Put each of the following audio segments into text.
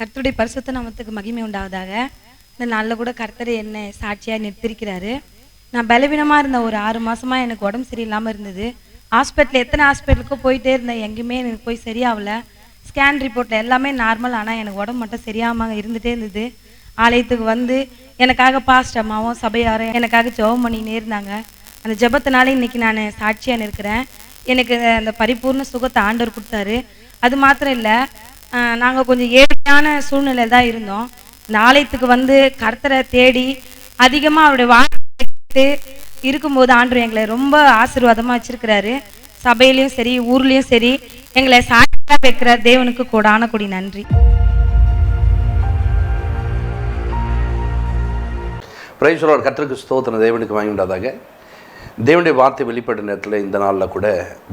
கர்த்தருடைய பரிசுத்த நாமத்துக்கு மகிமை உண்டாவதாக. இந்த நாளில் கூட கர்த்தர் என்னை சாட்சியாக நிறுத்திருக்கிறாரு. நான் பலவீனமாக இருந்த ஒரு 6 மாதமாக எனக்கு உடம்பு சரியில்லாமல் இருந்தது. எத்தனை ஹாஸ்பிட்டலுக்கோ போயிட்டே இருந்தேன், எங்கேயுமே எனக்கு போய் சரியாகல. ஸ்கேன் ரிப்போர்ட்டில் எல்லாமே நார்மல், ஆனால் எனக்கு உடம்பு மட்டும் சரியாமல் இருந்துகிட்டே இருந்தது. ஆலயத்துக்கு வந்து எனக்காக பாஸ்டர் அம்மாவும் சபையாரும் எனக்காக ஜெபம் பண்ணினே இருந்தாங்க. அந்த ஜெபத்தினால இன்னைக்கு நான் சாட்சியாக நிற்கிறேன். எனக்கு அந்த பரிபூர்ண சுகத்தை ஆண்டவர் கொடுத்தாரு. அது மாத்திரம் இல்லை, நாங்கள் கொஞ்சம் ஏழ்மையான சூழ்நிலையில் தான் இருந்தோம். இந்த ஆலயத்துக்கு வந்து கர்த்தரை தேடி அதிகமாக அவருடைய வாழ்க்கை இருக்கும்போது ஆண்டவர் எங்களை ரொம்ப ஆசீர்வாதமாக வச்சிருக்கிறாரு. சபையிலையும் சரி, ஊர்லேயும் சரி, எங்களை சாட்சியாக வைக்கிற தேவனுக்கு கோடான கோடி நன்றி. Praise the Lord. கர்த்தருக்கு ஸ்தோத்திரம். தேவனுக்கு வாங்கி உண்டாதாக. தேவனுடைய வார்த்தை வெளிப்பட்ட நேரத்தில் இந்த நாளில் கூட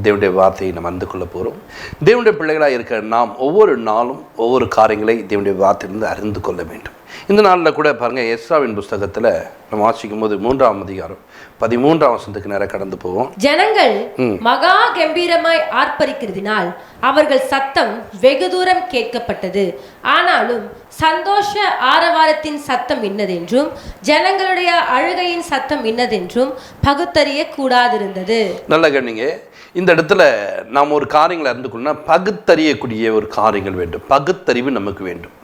தேவனுடைய வார்த்தையை நம்ம அறிந்து கொள்ள போகிறோம். தேவனுடைய பிள்ளைகளாக இருக்கிற நாம் ஒவ்வொரு நாளும் ஒவ்வொரு காரியங்களை தேவனுடைய வார்த்தையிலிருந்து அறிந்து கொள்ள வேண்டும். இந்த நாளில் கூட பாருங்கள், எஸ்ராவின் புஸ்தகத்தில் நம்ம வாசிக்கும் போது 3ஆம் அதிகாரம் 13ஆம் வசனத்துக்கு நேரம் கடந்து போவோம். ஜனங்கள் மகா கம்பீரமாய் ஆர்ப்பரிக்கிறதினால் அவர்கள் சத்தம் வெகு தூரம் கேட்கப்பட்டது. ஆனாலும் சந்தோஷ ஆரவாரத்தின் சத்தம் இன்னதென்றும் ஜனங்களுடைய அழுகையின் சத்தம் இன்னதென்றும் பகுத்தறிய கூடாதிருந்தது. நல்ல கண்ணிங்க, இந்த இடத்துல நாம் ஒரு காரியங்களை அறிந்து கொள்ளணும். பகுத்தறியக்கூடிய ஒரு காரியங்கள் வேண்டும். பகுத்தறிவு நமக்கு வேண்டும்.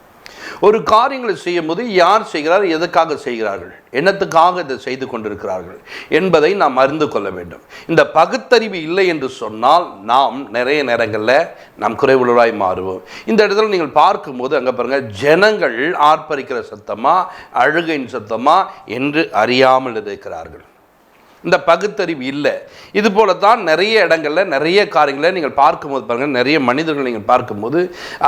ஒரு காரியங்களை செய்யும் போது யார் செய்கிறார், எதுக்காக செய்கிறார்கள், என்னத்துக்காக இதை செய்து கொண்டிருக்கிறார்கள் என்பதை நாம் அறிந்து கொள்ள வேண்டும். இந்த பகுத்தறிவு இல்லை என்று சொன்னால் நாம் நிறைய நேரங்களில் நாம் குறைவுள்ளவராய் மாறுவோம். இந்த இடத்துல நீங்கள் பார்க்கும்போது அங்கே பாருங்கள், ஜனங்கள் ஆர்ப்பரிக்கிற சத்தமா அழுகையின் சத்தமா என்று அறியாமல் இருக்கிறார்கள். இந்த பகுத்தறிவு இல்லை. இது போல தான் நிறைய இடங்களில் நிறைய காரியங்களை நீங்கள் பார்க்கும்போது பாருங்கள், நிறைய மனிதர்கள் நீங்கள் பார்க்கும்போது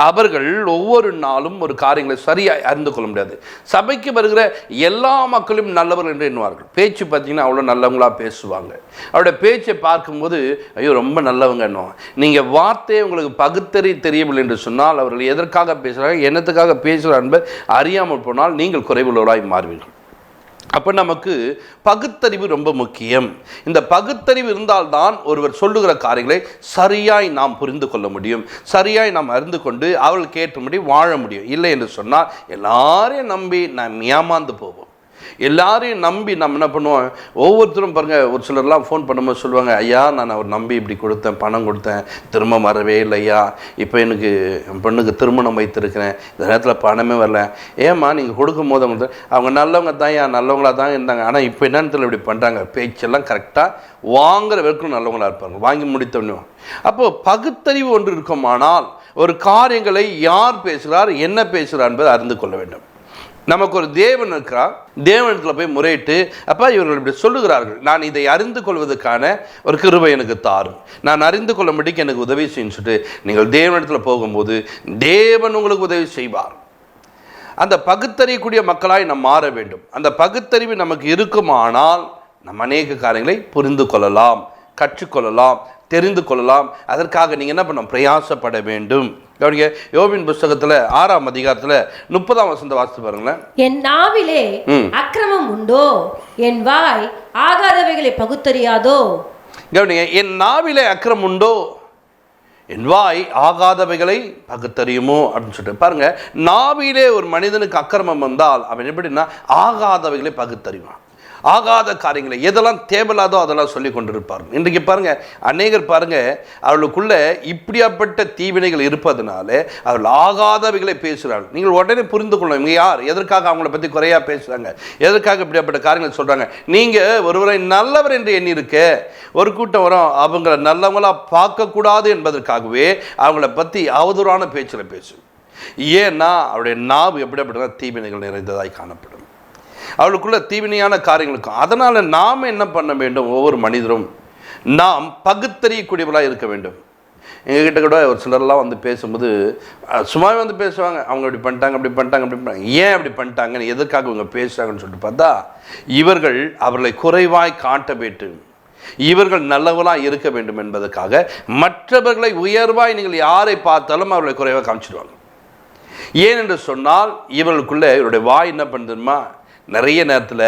அவர்கள் ஒவ்வொரு நாளும் ஒரு காரியங்களை சரியாக அறிந்து கொள்ள முடியாது. சபைக்கு வருகிற எல்லா மக்களும் நல்லவர்கள் என்று எண்ணுவார்கள். பேச்சு பார்த்தீங்கன்னா அவ்வளோ நல்லவங்களாக பேசுவாங்க. அவருடைய பேச்சை பார்க்கும்போது ஐயோ ரொம்ப நல்லவங்க என்னுவாங்க. நீங்கள் வார்த்தையை உங்களுக்கு பகுத்தறி தெரியவில்லை என்று சொன்னால் அவர்கள் எதற்காக பேசுகிறாங்க, என்னத்துக்காக பேசுகிறார் என்பது அறியாமல் போனால் நீங்கள் குறைவுள்ளவராய் மாறுவீர்கள். அப்போ நமக்கு பகுத்தறிவு ரொம்ப முக்கியம். இந்த பகுத்தறிவு இருந்தால்தான் ஒருவர் சொல்லுகிற காரியங்களை சரியாய் நாம் புரிந்து கொள்ள முடியும், சரியாய் நாம் அறிந்து கொண்டு அவர்களுக்கு ஏற்றபடி வாழ முடியும். இல்லை என்று சொன்னால் எல்லாரையும் நம்பி நாம் ஏமாந்து போவோம். எல்லாரையும் நம்பி நம்ம என்ன பண்ணுவோம், ஒவ்வொருத்தரும் பாருங்கள், ஒரு சிலர்லாம் ஃபோன் பண்ணும்போது சொல்லுவாங்க, ஐயா நான் அவர் நம்பி இப்படி கொடுத்தேன், பணம் கொடுத்தேன், திரும்ப வரவே இல்லை ஐயா, இப்போ எனக்கு என் பெண்ணுக்கு திருமணம் வைத்திருக்கிறேன், இந்த நேரத்தில் பணமே வரல. ஏம்மா நீங்கள் கொடுக்கும் போது அவங்க நல்லவங்க தான், ஏன் நல்லவங்களாக தான் இருந்தாங்க, ஆனால் இப்போ என்னன்னு இப்படி பண்ணுறாங்க. பேச்செல்லாம் கரெக்டாக வாங்குற வரைக்கும் நல்லவங்களாக இருப்பாங்க, வாங்கி முடித்தவனும். அப்போது பகுத்தறிவு ஒன்று இருக்குமானால் ஒரு காரியங்களை யார் பேசுகிறார், என்ன பேசுகிறார் என்பதை அறிந்து கொள்ள வேண்டும். நமக்கு ஒரு தேவன் இருக்கிறார். தேவனத்தில் போய் முறையிட்டு, அப்பா இவர்கள் இப்படி சொல்லுகிறார்கள், நான் இதை அறிந்து கொள்வதற்கான ஒரு கிருபை எனக்கு தாரும், நான் அறிந்து கொள்ளும்படிக்கு எனக்கு உதவி செய்யுன்னு சொல்லிட்டு நீங்கள் தேவனிடத்தில் போகும்போது தேவன் உங்களுக்கு உதவி செய்வார். அந்த பகுத்தறியக்கூடிய மக்களாய் நாம் மாற வேண்டும். அந்த பகுத்தறிவு நமக்கு இருக்குமானால் நம்ம அநேக காரியங்களை புரிந்து கொள்ளலாம், கற்றுக்கொள்ளலாம், தெரிந்து கொள்ளலாம். அதற்காக நீங்கள் என்ன பண்ண பிரயாசப்பட வேண்டும். கவனிங்க, யோபின் புஸ்தகத்தில் 6ஆம் அதிகாரத்தில் 30ஆம் வசனத்தை வாசித்து பாருங்களேன். என் நாவிலே அக்கிரமம் உண்டோ, என் வாய் ஆகாதவைகளை பகுத்தறியாதோ. கவனிங்க, என் நாவிலே அக்கிரமம் உண்டோ, என் வாய் ஆகாதவைகளை பகுத்தறியுமோ அப்படின்னு சொல்லிட்டு பாருங்க. நாவிலே ஒரு மனிதனுக்கு அக்கிரமம் வந்தால் அவன் எப்படின்னா ஆகாதவைகளை பகுத்தறிவான். ஆகாத காரியங்களை எதெல்லாம் தேவையில்லாதோ அதெல்லாம் சொல்லி கொண்டிருப்பார்கள். இன்றைக்கு பாருங்கள், அநேகர் பாருங்கள், அவர்களுக்குள்ள இப்படியாப்பட்ட தீவினைகள் இருப்பதனால அவர்கள் ஆகாதவைகளை பேசுகிறார்கள். நீங்கள் உடனே புரிந்து கொள்ளணும், இவங்க யார், எதற்காக அவங்கள பற்றி குறையாக பேசுகிறாங்க, எதற்காக இப்படியாப்பட்ட காரியங்கள் சொல்கிறாங்க. நீங்கள் ஒருவரை நல்லவர் என்று எண்ணியிருக்க ஒரு கூட்டம் வரும், அவங்கள நல்லவங்களாக பார்க்கக்கூடாது என்பதற்காகவே அவங்கள பற்றி அவதூறான பேச்சில் பேசும். ஏன்னா அவருடைய நாவு எப்படியாப்பட்ட தீவினைகள் நிறைந்ததாய் காணப்படும். அவளுக்குள்ள தீவினையான காரியங்களுக்கும். அதனால் நாம் என்ன பண்ண வேண்டும், ஒவ்வொரு மனிதரும் நாம் பகுத்தறியக்கூடியவர்களாக இருக்க வேண்டும். எங்ககிட்ட கூட ஒரு சிலர்லாம் வந்து பேசும்போது சும்மாவே வந்து பேசுவாங்க, அவங்க இப்படி பண்ணிட்டாங்க, அப்படி பண்ணிட்டாங்க, அப்படி பண்ணிட்டாங்க, ஏன் அப்படி பண்ணிட்டாங்கன்னு, எதற்காக இவங்க பேசுகிறாங்கன்னு சொல்லிட்டு பார்த்தா இவர்கள் அவர்களை குறைவாய் காட்ட வேண்டும், இவர்கள் நல்லவர்களாக இருக்க வேண்டும் என்பதற்காக மற்றவர்களை உயர்வாய் நீங்கள் யாரை பார்த்தாலும் அவர்களை குறைவாக காமிச்சிடுவாங்க. ஏனென்று சொன்னால் இவர்களுக்குள்ள இவருடைய வாய் என்ன பண்ணுதுமா, நிறைய நேரத்தில்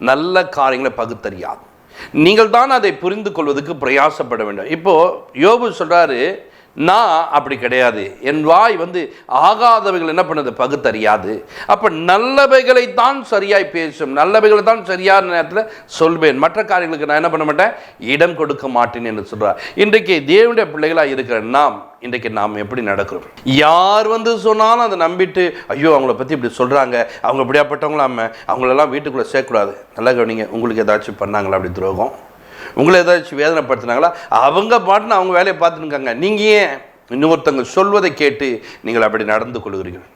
நல்ல காரியங்களை பகுத்தறியாது. நீங்கள் தான் அதை புரிந்து கொள்வதற்கு பிரயாசப்பட வேண்டும். இப்போது யோபு சொல்கிறாரு, நான் அப்படி கிடையாது. என் வாய் ஆகாதவைகள் என்ன பண்ணது, பகுத்தறியாது. அப்போ நல்லவைகளைத்தான் சரியாய் பேசும், நல்லவைகளை தான் சரியான நேரத்தில் சொல்வேன், மற்ற காரியங்களுக்கு நான் என்ன பண்ண மாட்டேன், இடம் கொடுக்க மாட்டேன் என்று சொல்கிறார். இன்றைக்கு தேவனுடைய பிள்ளைகளாக இருக்கிற இன்றைக்கு நாம் எப்படி நடக்கிறோம்? யார் சொன்னாலும் அதை நம்பிட்டு, ஐயோ அவங்கள பற்றி இப்படி சொல்கிறாங்க, அவங்க இப்படியாப்பட்டவங்களாம, அவங்களெல்லாம் வீட்டுக்குள்ளே சேர்க்கக்கூடாது. நல்லா கவனிங்க, உங்களுக்கு ஏதாச்சும் பண்ணாங்களா அப்படி துரோகம்? உங்களை ஏதாச்சும் வேதனைப்படுத்தினாங்களா? அவங்க பாட்டுன்னு அவங்க வேலையை பார்த்துருக்காங்க. நீங்கள் ஏன் இன்னொருத்தங்க சொல்வதை கேட்டு நீங்கள் அப்படி நடந்து கொள்கிறீர்கள்?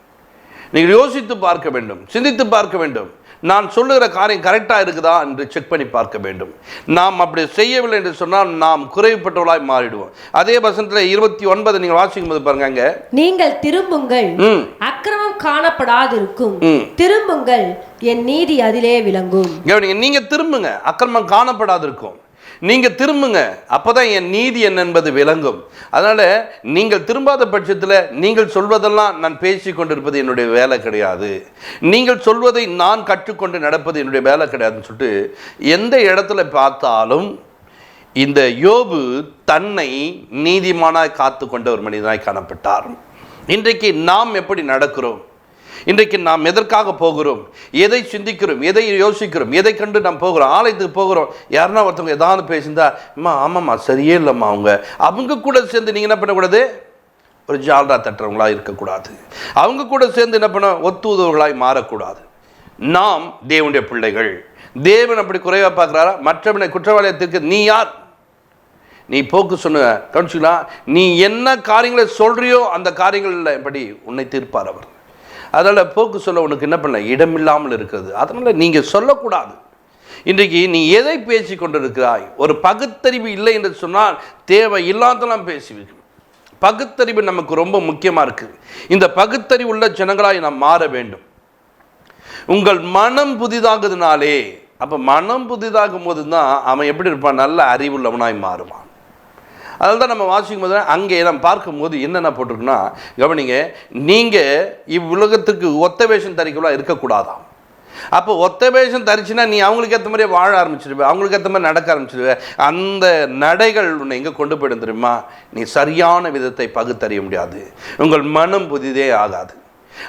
நீங்கள் யோசித்து பார்க்க வேண்டும், சிந்தித்து பார்க்க வேண்டும். நான் சொல்லுகிற காரியம் கரெக்டாக இருக்குதா என்று செக் பண்ணி பார்க்க வேண்டும். நாம் அப்படி செய்யவில்லை என்று சொன்னால் நாம் குறைவுபட்டவர்களாய் மாறிடுவோம். அதே வசனத்தில் 29 நீங்கள் வாசிக்கும் போது பாருங்க, நீங்கள் திரும்புங்கள், அக்கிரமம் காணப்படாதிருக்கும், திரும்புங்கள், என் நீதி அதிலே விளங்கும். நீங்க திரும்புங்க, அக்கிரமம் காணப்படாதிருக்கும், நீங்க திரும்புங்க, அப்பதான் என் நீதி என்ன என்பது விளங்கும். அதனால நீங்கள் திரும்பாத பட்சத்தில் நீங்கள் சொல்வதெல்லாம் நான் பேசி கொண்டிருப்பது என்னுடைய வேலை கிடையாது, நீங்கள் சொல்வதை நான் கற்றுக்கொண்டு நடப்பது என்னுடைய வேலை கிடையாதுன்னு சொல்லிட்டு எந்த இடத்துல பார்த்தாலும் இந்த யோபு தன்னை நீதிமானாய் காத்து கொண்ட ஒரு மனிதனாய் காணப்பட்டார். இன்றைக்கு நாம் எப்படி நடக்கிறோம்? இன்றைக்கு நாம் எதற்காக போகிறோம்? எதை சிந்திக்கிறோம்? எதை யோசிக்கிறோம்? எதை கண்டு நாம் போகிறோம்? ஆலயத்துக்கு போகிறோம், யாருன்னா ஒருத்தவங்க ஏதாவது பேசியிருந்தா, அம்மா ஆமாம்மா சரியே இல்லைம்மா, அவங்க கூட சேர்ந்து நீங்கள் என்ன பண்ணக்கூடாது, ஒரு ஜால்ரா தட்டுறவங்களா இருக்கக்கூடாது. அவங்க கூட சேர்ந்து என்ன பண்ண, ஒத்துதவர்களாய் மாறக்கூடாது. நாம் தேவனுடைய பிள்ளைகள். தேவன் அப்படி குறைவாக பார்க்குறாரா? மற்றவனை குற்றவாளியத்திற்கு நீ யார்? நீ போக்கு சொன்ன கவனிச்சுக்கலாம். நீ என்ன காரியங்களை சொல்றியோ அந்த காரியங்களில் எப்படி உன்னை தீர்ப்பார் அவர். அதனால் போக்கு சொல்ல உனக்கு என்ன பண்ணல, இடமில்லாமல் இருக்கிறது. அதனால் நீங்கள் சொல்லக்கூடாது. இன்றைக்கு நீ எதை பேசி கொண்டிருக்கிறாய்? ஒரு பகுத்தறிவு இல்லை என்று சொன்னால் தேவை இல்லாதெல்லாம் பேசுவீர்கள். பகுத்தறிவு நமக்கு ரொம்ப முக்கியமாக இருக்குது. இந்த பகுத்தறிவு உள்ள ஜனங்களாய் நாம் மாற வேண்டும். உங்கள் மனம் புதிதாகுதுனாலே, அப்போ மனம் புதிதாகும் போது தான் அவன் எப்படி இருப்பான், நல்ல அறிவுள்ளவனாய் மாறுவான். அதில் தான் நம்ம வாசிக்கும் போது அங்கே நம்ம பார்க்கும்போது என்னென்ன போட்டிருக்குன்னா, கவனிங்க, நீங்கள் இவ்வுலகத்துக்கு ஒத்த வேஷம் தரிக்கலாம் இருக்கக்கூடாதாம். அப்போ ஒத்த வேஷம் தரிச்சுன்னா நீ அவங்களுக்கு ஏற்ற மாதிரியே வாழ ஆரம்பிச்சிடுவேன், அவங்களுக்கு ஏற்ற மாதிரி நடக்க ஆரம்பிச்சிடுவேன். அந்த நடைகள் உன்னை எங்கே கொண்டு போயிடும் தெரியுமா? நீ சரியான விதத்தை பகுத்தறிய முடியாது, உங்கள் மனம் புதிதே ஆகாது.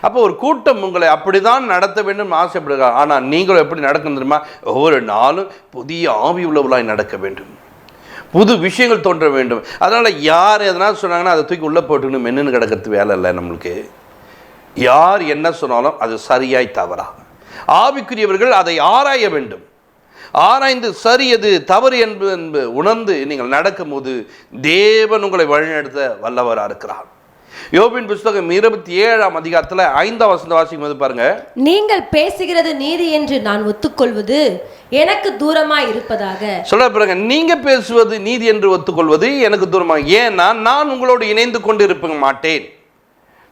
அப்போ ஒரு கூட்டம் உங்களை அப்படிதான் நடத்த வேண்டும் ஆசைப்படுகிறார். ஆனால் நீங்கள் எப்படி நடக்கணும் தெரியுமா? ஒவ்வொரு நாளும் புதிய ஆவி உள்ளவர்களாய் நடக்க வேண்டும், புது விஷயங்கள் தோன்ற வேண்டும். அதனால் யார் எதனால் சொன்னாங்கன்னா அதை தூக்கி உள்ளே போட்டுக்கணும், மென்னு கிடக்கிறது வேலை இல்லை நம்மளுக்கு. யார் என்ன சொன்னாலும் அது சரியாய் தவறா, ஆவிக்குரியவர்கள் அதை ஆராய வேண்டும். ஆராய்ந்து சரி எது தவறு என்பது உணர்ந்து நீங்கள் நடக்கும்போது தேவன் உங்களை வழிநடத்த வல்லவராக இருக்கிறார். யோபின் புஸ்தகம் 27ஆம் அதிகாரத்தில் 5ஆம் வசனத்தை வாசிக்கும் போது பாருங்க, நீங்கள் பேசுகிறது நீதி என்று நான் ஒத்துக்கொள்வது எனக்கு தூரமாய் இருப்பதாக. சொல்ல பாருங்க, நீங்க பேசுவது நீதி என்று ஒத்துக்கொள்வது எனக்கு தூரமாக. ஏன்னா நான் உங்களோடு இணைந்து கொண்டு இருக்க மாட்டேன்.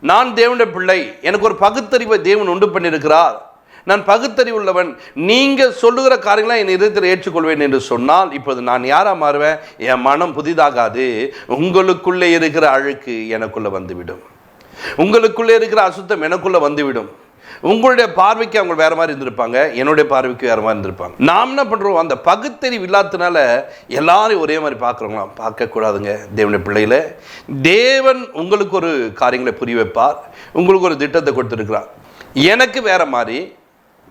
நான் தேவனுடைய பிள்ளை, எனக்கு ஒரு பகுத்தறிவை தேவன் உண்டு பண்ணியிருக்கிறார், நான் பகுத்தறிவு உள்ளவன். நீங்கள் சொல்லுகிற காரியங்களை என் இதயத்தில் ஏற்றுக்கொள்வேன் என்று சொன்னால் இப்போது நான் யாராக மாறுவேன்? என் மனம் புதிதாகாது. உங்களுக்குள்ளே இருக்கிற அழுக்கு எனக்குள்ளே வந்துவிடும், உங்களுக்குள்ளே இருக்கிற அசுத்தம் எனக்குள்ளே வந்துவிடும். உங்களுடைய பார்வைக்கு அவங்க வேறு மாதிரி இருந்திருப்பாங்க, என்னுடைய பார்வைக்கு வேறு மாதிரி இருந்திருப்பாங்க. நாம் என்ன பண்ணுறோம், அந்த பகுத்தறிவு இல்லாததுனால எல்லாரையும் ஒரே மாதிரி பார்க்குறோங்களாம். பார்க்கக்கூடாதுங்க. தேவனுடைய பிள்ளையில தேவன் உங்களுக்கு ஒரு காரியங்களை புரிய வைப்பார், உங்களுக்கு ஒரு திட்டத்தை கொடுத்துருக்கிறார். எனக்கு வேறு மாதிரி,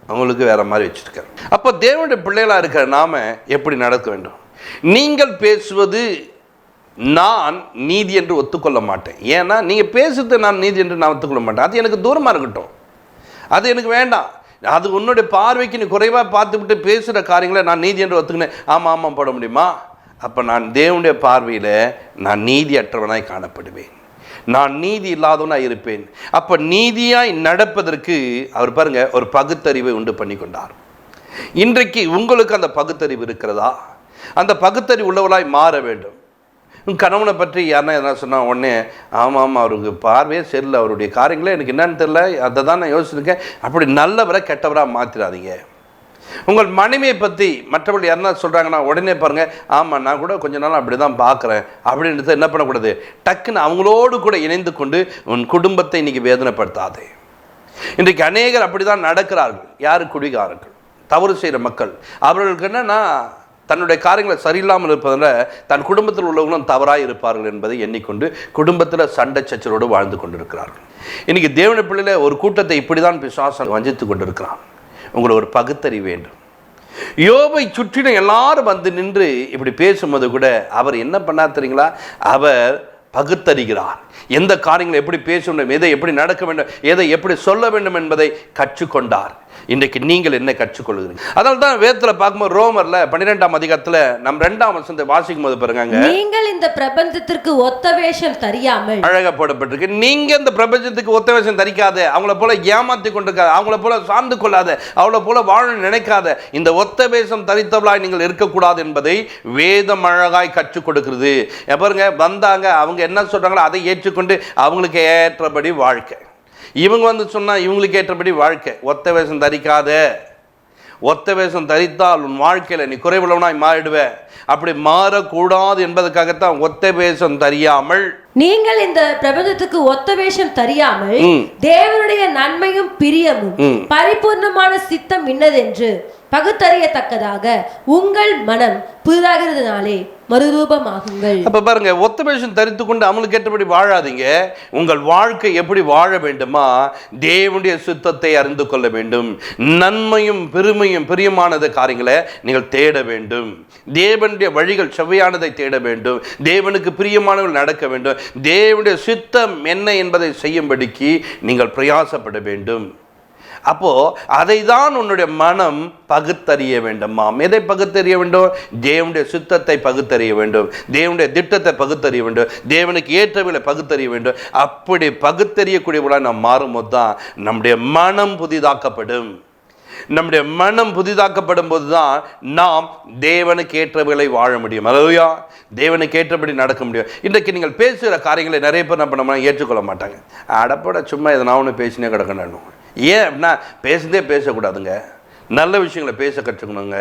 அவங்களுக்கு வேற மாதிரி வச்சிருக்காரு. அப்போ தேவனுடைய பிள்ளைகளாக இருக்கிற நாம எப்படி நடக்க வேண்டும்? நீங்கள் பேசுவது நான் நீதி என்று ஒத்துக்கொள்ள மாட்டேன். ஏன்னா நீங்கள் பேசுறது நான் நீதி என்று நான் ஒத்துக்கொள்ள மாட்டேன். அது எனக்கு தூரமாக இருக்கட்டும், அது எனக்கு வேண்டாம். அது உன்னுடைய பார்வைக்கு நீ குறைவாக பார்த்துவிட்டு பேசுகிற காரியங்களை நான் நீதி என்று ஒத்துக்கினேன், ஆமாம் ஆமாம் போட முடியுமா? அப்போ நான் தேவனுடைய பார்வையில் நான் நீதியற்றவனாய் காணப்படுவேன், நான் நீதி இல்லாதவனாக இருப்பேன். அப்போ நீதியாய் நடப்பதற்கு அவர் பாருங்க ஒரு பகுத்தறிவை உண்டு பண்ணி கொண்டார். இன்றைக்கு உங்களுக்கு அந்த பகுத்தறிவு இருக்கிறதா? அந்த பகுத்தறிவு உள்ளவர்களாய் மாற வேண்டும். கணவனை பற்றி யாருன்னா எதனா சொன்னால் உடனே ஆமாம் ஆமாம் அவருக்கு பார்வையே சரியில்லை, அவருடைய காரியங்களே எனக்கு என்னன்னு தெரியல, அதை தான் நான் யோசிச்சிருக்கேன். அப்படி நல்லவரை கெட்டவராக மாற்றிடாதீங்க. உங்கள் மனைவியை பற்றி மற்றவர்கள் யாருன்னா சொல்கிறாங்கன்னா உடனே பாருங்கள், ஆமாம் நான் கூட கொஞ்ச நாள் அப்படி தான் பார்க்குறேன் அப்படின்றது என்ன பண்ணக்கூடாது, டக்குன்னு அவங்களோடு கூட இணைந்து கொண்டு உன் குடும்பத்தை இன்றைக்கி வேதனைப்படுத்தாதே. இன்றைக்கு அநேகர் அப்படி தான் நடக்கிறார்கள். யார்? குடிகாரர்கள், தவறு செய்கிற மக்கள். அவர்களுக்கு என்னன்னா தன்னுடைய காரியங்களை சரியில்லாமல் இருப்பதில் தன் குடும்பத்தில் உள்ளவங்களும் தவறாக இருப்பார்கள் என்பதை எண்ணிக்கொண்டு குடும்பத்தில் சண்டை சச்சரோடு வாழ்ந்து கொண்டிருக்கிறார்கள். இன்னைக்கு தேவனுடைய பிள்ளையில ஒரு கூட்டத்தை இப்படி தான் பிசாசு வஞ்சித்து கொண்டிருக்கிறான். உங்களுக்கு ஒரு பகுத்தறிவு வேண்டும். யோபை சுற்றின எல்லாரும் வந்து நின்று இப்படி பேசும்போது கூட அவர் என்ன பண்ணார் தெரியுங்களா? அவர் பகுத்தறிகிறார். எந்த காரியங்களை எப்படி பேச வேண்டும், எதை எப்படி நடக்க வேண்டும், எதை எப்படி சொல்ல வேண்டும் என்பதை கற்றுக்கொண்டார். இன்றைக்கு நீங்கள் என்ன கற்றுக்கொள்கிறீங்க? அதனால தான் வேதத்தில் பார்க்கும்போது ரோமர்ல 12ஆம் அதிகாரத்தில் நம் 2ஆம் வசனத்தை வாசிக்கும் போது பாருங்க, நீங்கள் இந்த பிரபஞ்சத்திற்கு ஒத்த வேஷம் தரியாமல், அழகா போடப்பட்டிருக்கு, நீங்க இந்த பிரபஞ்சத்துக்கு ஒத்த வேஷம் தரிக்காத, அவங்கள போல ஏமாத்தி கொண்டிருக்காத, அவங்கள போல சார்ந்து கொள்ளாத, அவளை போல வாழ நினைக்காத, இந்த ஒத்த வேஷம் தரித்தவளாய் நீங்கள் இருக்கக்கூடாது என்பதை வேதம் அழகாய் கற்றுக் கொடுக்கிறது. பாருங்க, வந்தாங்க, அவங்க என்ன சொல்றாங்களோ அதை ஏற்றுக்கொண்டு அவங்களுக்கு ஏற்றபடி வாழ்க்கை. இவங்க வந்து சொன்னா இவங்களுக்கு ஏற்றபடி வாழ்க்கை. ஒத்த வேஷம் தரிக்காத, ஒத்த வேஷம் தரித்தால் உன் வாழ்க்கையில நீ குறைவுள்ளவனாய் மாறிடுவ. அப்படி மாறக்கூடாது என்பதற்காகத்தான் ஒத்த வேஷம் தரியாமல், நீங்கள் இந்த பிரபஞ்சத்துக்கு ஒத்த வேஷம் தரியாமல் தேவனுடைய நன்மையும் பிரியமும் பரிபூர்ணமான சித்தம் இன்னதென்று பகுத்தறியத்தக்கதாக உங்கள் மனம் புதிதாகிறதுனாலே மறுரூபமாகுங்கள். அப்ப பாருங்க, ஒத்த வேஷம் தரித்து கொண்டு அவங்களுக்கு ஏற்றபடி வாழாதீங்க. உங்கள் வாழ்க்கை எப்படி வாழ வேண்டுமா? தேவனுடைய சித்தத்தை அறிந்து கொள்ள வேண்டும். நன்மையும் பெருமையும் பிரியமானது காரியங்களை நீங்கள் தேட வேண்டும். தேவனுடைய வழிகள் செவ்வையானதை தேட வேண்டும். தேவனுக்கு பிரியமானவர்கள் நடக்க வேண்டும். தேவனுடைய சித்தம் என்ன என்பதை செய்யும்படிக்கு நீங்கள் பிரயாசப்பட வேண்டும். அப்போ அதை தான் உன்னுடைய மனம் பகுத்தறிய வேண்டுமாம். எதை பகுத்தறிய வேண்டும்? தேவனுடைய சித்தத்தை பகுத்தறிய வேண்டும். தேவனுடைய திட்டத்தை பகுத்தறிய வேண்டும். தேவனுக்கு ஏற்றவர்களை பகுத்தறிய வேண்டும். அப்படி பகுத்தறியக்கூடியவர்களாக நாம் மாறும்போது தான் நம்முடைய மனம் புதிதாக்கப்படும். நம்முடைய மனம் புதிதாக்கப்படும் போது தான் நாம் தேவனுக்கு ஏற்றவர்களை வாழ முடியும். அல்லேலூயா. தேவனுக்கு ஏற்றபடி நடக்க முடியும். இன்றைக்கு நீங்கள் பேசுகிற காரியங்களை நிறைய பேர் என்ன பண்ண ஏற்றுக்கொள்ள மாட்டாங்க. அடப்பட சும்மா இதை நான் ஒன்று பேசினே கிடக்கணும். ஏன் அப்படின்னா, பேசுதே பேசக்கூடாதுங்க. நல்ல விஷயங்களை பேச கற்றுக்கணுங்க.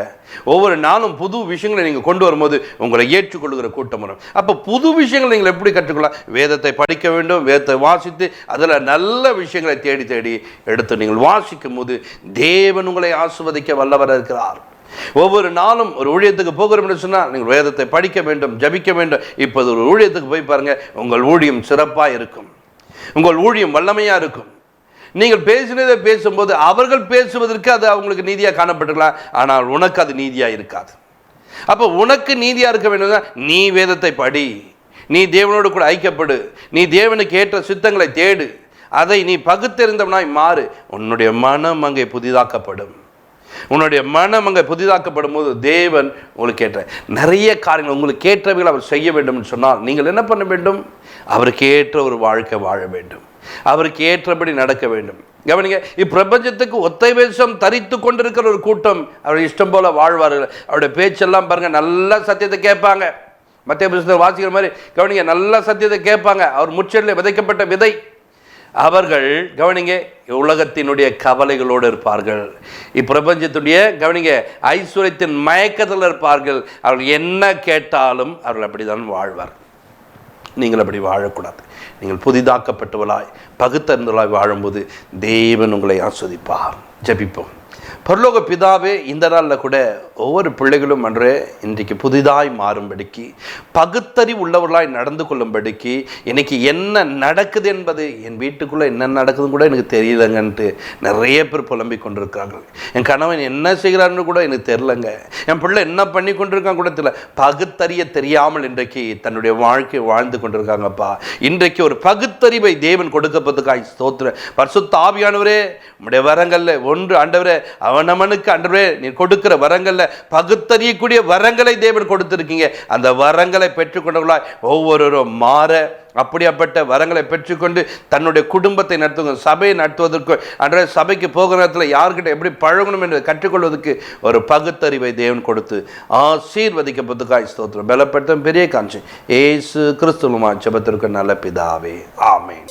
ஒவ்வொரு நாளும் புது விஷயங்களை நீங்கள் கொண்டு வரும்போது உங்களை ஏற்றுக்கொள்கிற கூட்டம் வரும். அப்போ புது விஷயங்களை நீங்கள் எப்படி கற்றுக்கொள்ளலாம்? வேதத்தை படிக்க வேண்டும். வேதத்தை வாசித்து அதில் நல்ல விஷயங்களை தேடி தேடி எடுத்து நீங்கள் வாசிக்கும் போது தேவன் உங்களை ஆசீர்வதிக்க வல்லவர் இருக்கிறார். ஒவ்வொரு நாளும் ஒரு ஊழியத்துக்கு போகிறோம் என்று சொன்னால் நீங்கள் வேதத்தை படிக்க வேண்டும், ஜபிக்க வேண்டும். இப்போது ஒரு ஊழியத்துக்கு போய் பாருங்க, உங்கள் ஊழியம் சிறப்பாக இருக்கும். உங்கள் ஊழியம் வல்லமையாக இருக்கும். நீங்கள் பேசினதை பேசும்போது அவர்கள் பேசுவதற்கு அது அவங்களுக்கு நீதியாக காணப்பட்டிருக்கலாம், ஆனால் உனக்கு அது நீதியாக இருக்காது. அப்போ உனக்கு நீதியாக இருக்க வேண்டும். நீ வேதத்தை படி, நீ தேவனோடு கூட ஐக்கியப்படு, நீ தேவனுக்கு ஏற்ற சித்தங்களை தேடு, அதை நீ பகுத்தறிந்தவனாய் மாறு. உன்னுடைய மனம் அங்கே புதிதாக்கப்படும். உன்னுடைய மனம் அங்கே புதிதாக்கப்படும் போது தேவன் உங்களுக்கு ஏற்ற நிறைய காரியங்கள் உங்களுக்கு ஏற்றவைகள் அவர் செய்ய வேண்டும் என்று சொன்னால் நீங்கள் என்ன பண்ண வேண்டும்? அவருக்கு ஏற்ற ஒரு வாழ்க்கை வாழ வேண்டும். அவருக்கு ஏற்றபடி நடக்க வேண்டும். கவனிங்க, இப்பிரபஞ்சத்துக்கு ஒத்தை வேஷம் தரித்து கொண்டிருக்கிற ஒரு கூட்டம் அவர் இஷ்டம் போல வாழ்வார்கள். அவருடைய பேச்செல்லாம் பாருங்க, நல்ல சத்தியத்தை கேட்பாங்க. மத்திய புத்தகத்தை வாசிக்கிற மாதிரி கவனிங்க, நல்ல சத்தியத்தை கேட்பாங்க. அவர் முச்செடியில் விதைக்கப்பட்ட விதை. அவர்கள் கவனிங்க, உலகத்தினுடைய கவலைகளோடு இருப்பார்கள். இப்பிரபஞ்சத்துடைய கவனிங்க ஐஸ்வர்யத்தின் மயக்கத்தில் இருப்பார்கள். அவர்கள் என்ன கேட்டாலும் அவர்கள் அப்படிதான் வாழ்வார். நீங்கள் அப்படி வாழக்கூடாது. நீங்கள் புதிதாக்கப்பட்டவளாய் பகுத்தறிந்தவளாய் வாழும்போது தேவன் உங்களை ஆஸ்வதிப்பார். ஜெபிப்போம். பரலோக பிதாவே, இந்த நாளில் கூட ஒவ்வொரு பிள்ளைகளும் அன்றே இன்றைக்கு புதிதாய் மாறும்படிக்கு, பகுத்தறிவு உள்ளவர்களாய் நடந்து கொள்ளும்படிக்கு, இன்னைக்கு என்ன நடக்குது என்பது, என் வீட்டுக்குள்ளே என்ன நடக்குதுன்னு கூட எனக்கு தெரியலங்கன்ட்டு நிறைய பேர் புலம்பிக் கொண்டிருக்கிறார்கள். என் கணவன் என்ன செய்கிறான்னு கூட எனக்கு தெரிலங்க, என் பிள்ளை என்ன பண்ணி கொண்டிருக்காங்க கூட தெரியல. பகுத்தறிய தெரியாமல் இன்றைக்கு தன்னுடைய வாழ்க்கையை வாழ்ந்து கொண்டிருக்காங்கப்பா. இன்றைக்கு ஒரு பகுத்தறிவை தேவன் கொடுக்கப்பதுக்காய் ஸ்தோத்திரம். பரிசுத்த ஆவியானவரே, உம்முடைய வரங்கள்ல ஒன்று ஆண்டவரே, அவனவனுக்கு ஆண்டவரே நீ கொடுக்கிற வரங்கள்ல பகுத்தறியக்கூடிய வரங்களை தேவன் கொடுத்திருக்கீங்க. அந்த வரங்களை பெற்றுக்கொண்டவர்களாய் ஒவ்வொருவரும் மாற, அப்படியாப்பட்ட வரங்களை பெற்றுக்கொண்டு தன்னுடைய குடும்பத்தை நடத்துங்க, சபையை நடத்துவதற்கு அன்றைய சபைக்கு போகிற நேரத்தில் யார்கிட்ட எப்படி பழகணும் என்று கற்றுக்கொள்வதற்கு ஒரு பகுத்தறிவை தேவன் கொடுத்து ஆசீர்வதிக்கப்பட்டதுக்காய் ஸ்தோத்திரம். பலப்படுத்தும் பெரிய காட்சி இயேசு கிறிஸ்துவின் ஜெபத்திற்கு நல்ல பிதாவே, ஆமென்.